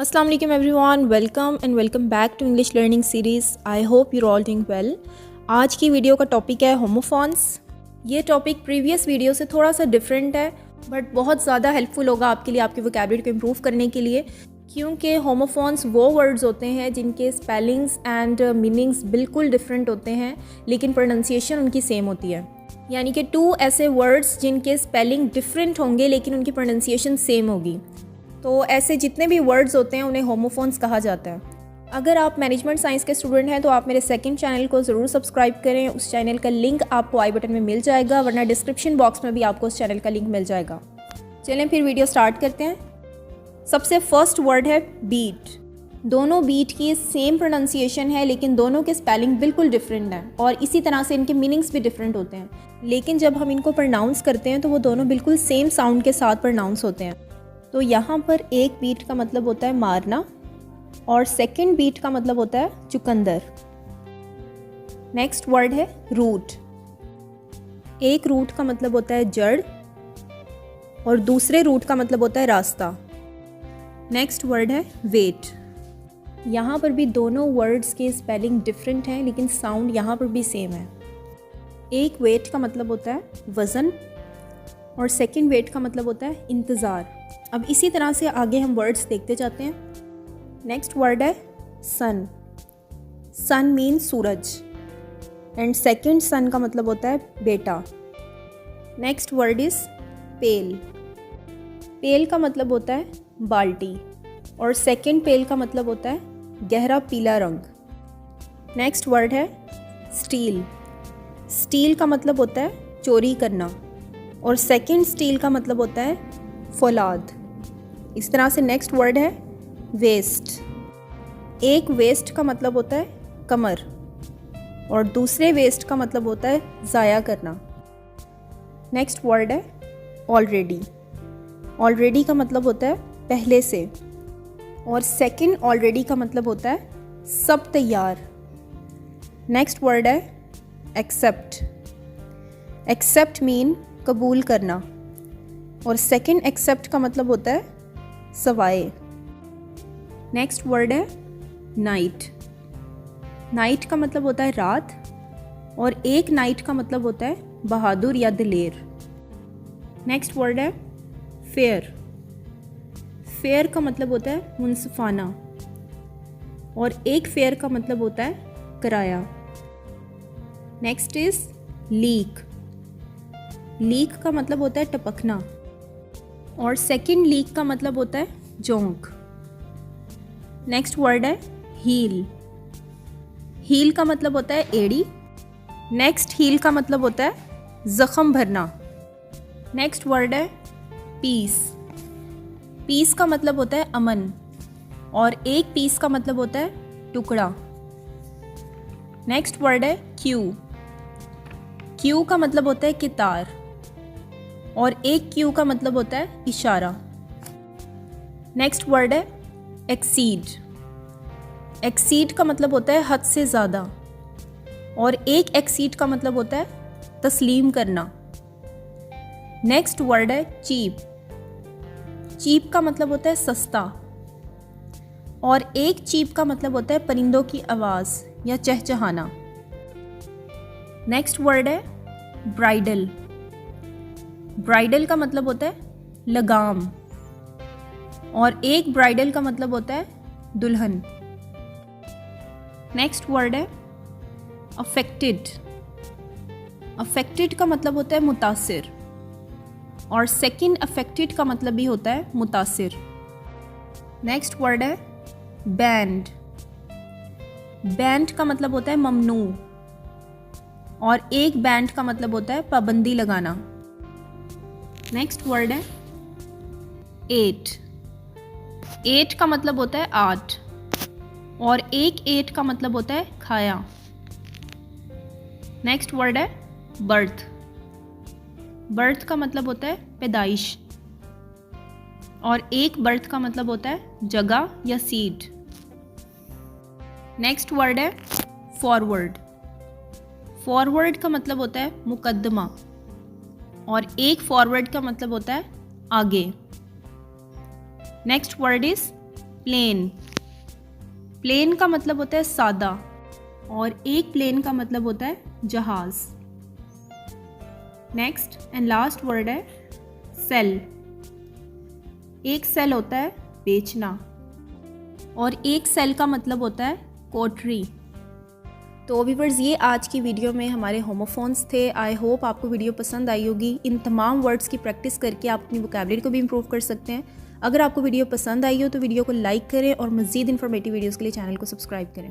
Assalamu alaikum everyone, welcome back to English learning series. I hope you're all doing well. आज की video का topic है होमोफॉन्स। ये topic previous video से थोड़ा सा डिफरेंट है बट बहुत ज़्यादा हेल्पफुल होगा आपके लिए, आपके वोकैबुलरी को इम्प्रूव करने के लिए, क्योंकि होमोफॉन्स वो वर्ड्स होते हैं जिनके स्पेलिंग्स एंड मीनिंग्स बिल्कुल डिफरेंट होते हैं लेकिन प्रोनाउंसिएशन उनकी सेम होती है। यानी कि टू ऐसे वर्ड्स जिनके स्पेलिंग डिफरेंट होंगे लेकिन उनकी प्रोनाउंसिएशन सेम होगी। तो ऐसे जितने भी वर्ड्स होते हैं उन्हें होमोफोन्स कहा जाता है। अगर आप मैनेजमेंट साइंस के स्टूडेंट हैं तो आप मेरे सेकंड चैनल को ज़रूर सब्सक्राइब करें। उस चैनल का लिंक आपको आई बटन में मिल जाएगा, वरना डिस्क्रिप्शन बॉक्स में भी आपको उस चैनल का लिंक मिल जाएगा। चलें फिर वीडियो स्टार्ट करते हैं। सबसे फर्स्ट वर्ड है बीट। दोनों बीट की सेम प्रोनाउंसिएशन है लेकिन दोनों के स्पेलिंग बिल्कुल डिफरेंट हैं और इसी तरह से इनके मीनिंग्स भी डिफरेंट होते हैं, लेकिन जब हम इनको प्रोनाउंस करते हैं तो वो दोनों बिल्कुल सेम साउंड के साथ प्रोनाउंस होते हैं। तो यहाँ पर एक बीट का मतलब होता है मारना और सेकंड बीट का मतलब होता है चुकंदर। नेक्स्ट वर्ड है रूट। एक रूट का मतलब होता है जड़ और दूसरे रूट का मतलब होता है रास्ता। नेक्स्ट वर्ड है वेट। यहाँ पर भी दोनों वर्ड्स के स्पेलिंग डिफरेंट हैं लेकिन साउंड यहाँ पर भी सेम है। एक वेट का मतलब होता है वज़न और सेकंड वेट का मतलब होता है इंतज़ार। अब इसी तरह से आगे हम वर्ड्स देखते जाते हैं। नेक्स्ट वर्ड है सन। सन मीन सूरज एंड सेकंड सन का मतलब होता है बेटा। नेक्स्ट वर्ड इज़ पेल। पेल का मतलब होता है बाल्टी और सेकंड पेल का मतलब होता है गहरा पीला रंग। नेक्स्ट वर्ड है स्टील। स्टील का मतलब होता है चोरी करना और सेकंड स्टील का मतलब होता है फौलाद। इस तरह से नेक्स्ट वर्ड है वेस्ट। एक वेस्ट का मतलब होता है कमर और दूसरे वेस्ट का मतलब होता है ज़ाया करना। नेक्स्ट वर्ड है ऑलरेडी। ऑलरेडी का मतलब होता है पहले से और सेकंड ऑलरेडी का मतलब होता है सब तैयार। नेक्स्ट वर्ड है एक्सेप्ट। एक्सेप्ट मीन कबूल करना और सेकंड एक्सेप्ट का मतलब होता है सवाए। नेक्स्ट वर्ड है नाइट। नाइट का मतलब होता है रात और एक नाइट का मतलब होता है बहादुर या दिलेर। नेक्स्ट वर्ड है फेयर। फेयर का मतलब होता है मुनसिफाना और एक फेयर का मतलब होता है किराया। Next is leak. लीक का मतलब होता है टपकना और सेकंड लीक का मतलब होता है जोंक। नेक्स्ट वर्ड है हील। हील का मतलब होता है एड़ी। नेक्स्ट हील का मतलब होता है जख्म भरना। नेक्स्ट वर्ड है पीस। पीस का मतलब होता है अमन और एक पीस का मतलब होता है टुकड़ा। नेक्स्ट वर्ड है क्यू। क्यू का मतलब होता है कितार और एक क्यू का मतलब होता है इशारा। नेक्स्ट वर्ड है एक्सीड। एक्सीड का मतलब होता है हद से ज़्यादा और एक एक्सीड का मतलब होता है तस्लीम करना। नेक्स्ट वर्ड है चीप। चीप का मतलब होता है सस्ता और एक चीप का मतलब होता है परिंदों की आवाज़ या चहचहाना। नेक्स्ट वर्ड है ब्राइडल। ब्राइडल का मतलब होता है लगाम और एक ब्राइडल का मतलब होता है दुल्हन। नेक्स्ट वर्ड है अफेक्टेड। अफेक्टेड का मतलब होता है मुतासिर और सेकंड अफेक्टेड का मतलब भी होता है मुतासिर। नेक्स्ट वर्ड है बैंड। बैंड का मतलब होता है ममनू और एक बैंड का मतलब होता है पाबंदी लगाना। नेक्स्ट वर्ड है एट। एट का मतलब होता है आठ और एक एट का मतलब होता है खाया। नेक्स्ट वर्ड है बर्थ। बर्थ का मतलब होता है पैदाइश और एक बर्थ का मतलब होता है जगह या सीड। नेक्स्ट वर्ड है फॉरवर्ड। फॉरवर्ड का मतलब होता है मुकदमा और एक फॉरवर्ड का मतलब होता है आगे। Next word is plane, plane का मतलब होता है सादा, और एक प्लेन का मतलब होता है जहाज। नेक्स्ट एंड लास्ट वर्ड है सेल। एक सेल होता है बेचना, और एक सेल का मतलब होता है कोठरी। तो व्यूअर्स, ये आज की वीडियो में हमारे होमोफोन्स थे। आई होप आपको वीडियो पसंद आई होगी। इन तमाम वर्ड्स की प्रैक्टिस करके आप अपनी वोकैबुलरी को भी इंप्रूव कर सकते हैं। अगर आपको वीडियो पसंद आई हो तो वीडियो को लाइक करें और मज़ीद इन्फॉर्मेटिव वीडियोज़ के लिए चैनल को सब्सक्राइब करें।